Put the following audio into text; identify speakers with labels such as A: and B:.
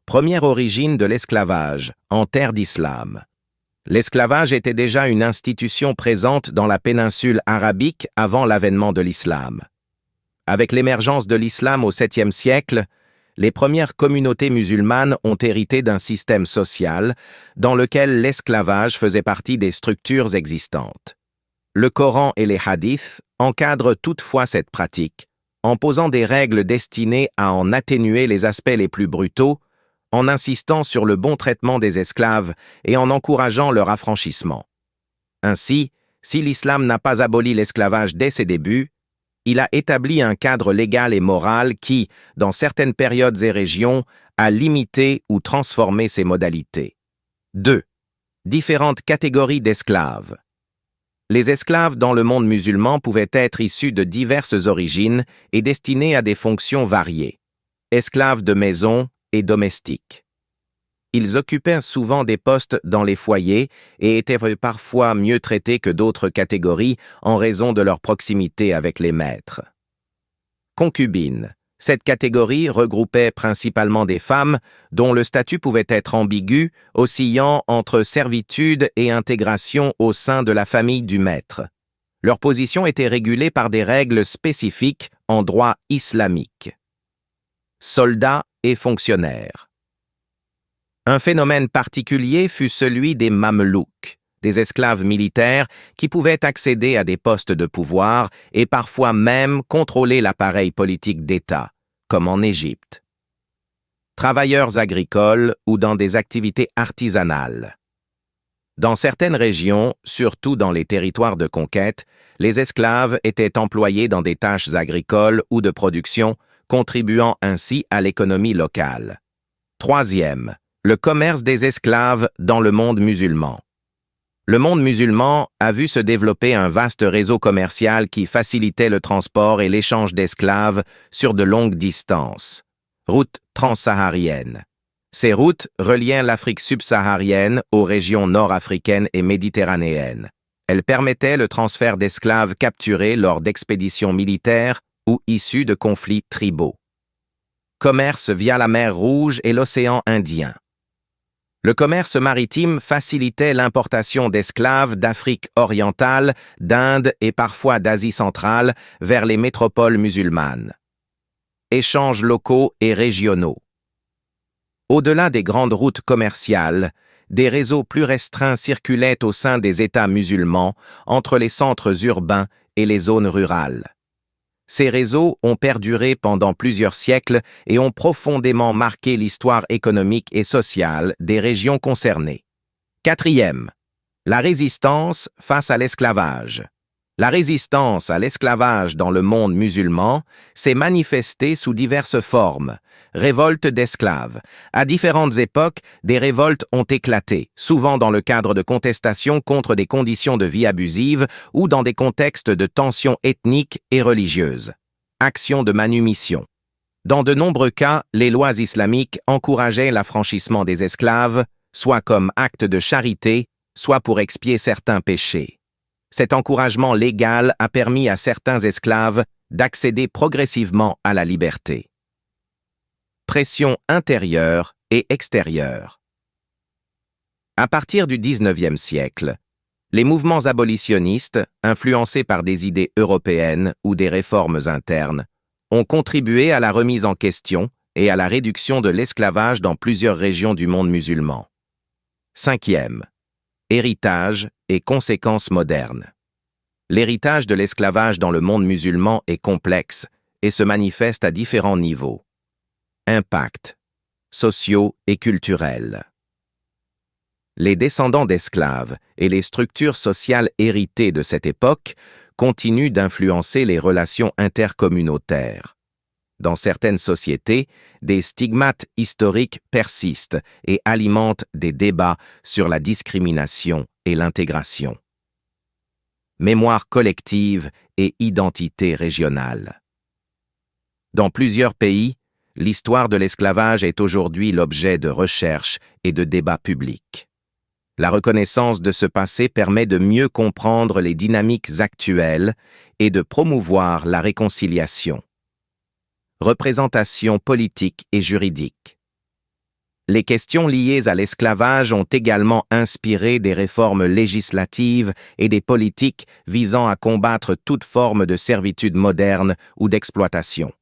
A: Première origine de l'esclavage, en terre d'islam. L'esclavage était déjà une institution présente dans la péninsule arabique avant l'avènement de l'islam. Avec l'émergence de l'islam au 7e siècle, les premières communautés musulmanes ont hérité d'un système social dans lequel l'esclavage faisait partie des structures existantes. Le Coran et les hadiths encadrent toutefois cette pratique, en posant des règles destinées à en atténuer les aspects les plus brutaux, en insistant sur le bon traitement des esclaves et en encourageant leur affranchissement. Ainsi, si l'islam n'a pas aboli l'esclavage dès ses débuts, il a établi un cadre légal et moral qui, dans certaines périodes et régions, a limité ou transformé ses modalités. 2. Différentes catégories d'esclaves. Les esclaves dans le monde musulman pouvaient être issus de diverses origines et destinés à des fonctions variées. Esclaves de maison et domestiques. Ils occupaient souvent des postes dans les foyers et étaient parfois mieux traités que d'autres catégories en raison de leur proximité avec les maîtres. Concubines. Cette catégorie regroupait principalement des femmes dont le statut pouvait être ambigu, oscillant entre servitude et intégration au sein de la famille du maître. Leur position était régulée par des règles spécifiques en droit islamique. Soldats et fonctionnaires. Un phénomène particulier fut celui des mamelouks, des esclaves militaires qui pouvaient accéder à des postes de pouvoir et parfois même contrôler l'appareil politique d'État, comme en Égypte. Travailleurs agricoles ou dans des activités artisanales. Dans certaines régions, surtout dans les territoires de conquête, les esclaves étaient employés dans des tâches agricoles ou de production, contribuant ainsi à l'économie locale. 3e. Le commerce des esclaves dans le monde musulman. Le monde musulman a vu se développer un vaste réseau commercial qui facilitait le transport et l'échange d'esclaves sur de longues distances. Routes transsahariennes. Ces routes reliaient l'Afrique subsaharienne aux régions nord-africaines et méditerranéennes. Elles permettaient le transfert d'esclaves capturés lors d'expéditions militaires ou issus de conflits tribaux. Commerce via la mer Rouge et l'océan Indien. Le commerce maritime facilitait l'importation d'esclaves d'Afrique orientale, d'Inde et parfois d'Asie centrale vers les métropoles musulmanes. Échanges locaux et régionaux. Au-delà des grandes routes commerciales, des réseaux plus restreints circulaient au sein des États musulmans entre les centres urbains et les zones rurales. Ces réseaux ont perduré pendant plusieurs siècles et ont profondément marqué l'histoire économique et sociale des régions concernées. 4e. La résistance face à l'esclavage. La résistance à l'esclavage dans le monde musulman s'est manifestée sous diverses formes. Révoltes d'esclaves. À différentes époques, des révoltes ont éclaté, souvent dans le cadre de contestations contre des conditions de vie abusives ou dans des contextes de tensions ethniques et religieuses. Actions de manumission. Dans de nombreux cas, les lois islamiques encourageaient l'affranchissement des esclaves, soit comme acte de charité, soit pour expier certains péchés. Cet encouragement légal a permis à certains esclaves d'accéder progressivement à la liberté. Pression intérieure et extérieure. À partir du XIXe siècle, les mouvements abolitionnistes, influencés par des idées européennes ou des réformes internes, ont contribué à la remise en question et à la réduction de l'esclavage dans plusieurs régions du monde musulman. 5e. Héritage et conséquences modernes. L'héritage de l'esclavage dans le monde musulman est complexe et se manifeste à différents niveaux. Impacts sociaux et culturels. Les descendants d'esclaves et les structures sociales héritées de cette époque continuent d'influencer les relations intercommunautaires. Dans certaines sociétés, des stigmates historiques persistent et alimentent des débats sur la discrimination et l'intégration. Mémoire collective et identité régionale. Dans plusieurs pays, l'histoire de l'esclavage est aujourd'hui l'objet de recherches et de débats publics. La reconnaissance de ce passé permet de mieux comprendre les dynamiques actuelles et de promouvoir la réconciliation. Représentation politique et juridique. Les questions liées à l'esclavage ont également inspiré des réformes législatives et des politiques visant à combattre toute forme de servitude moderne ou d'exploitation.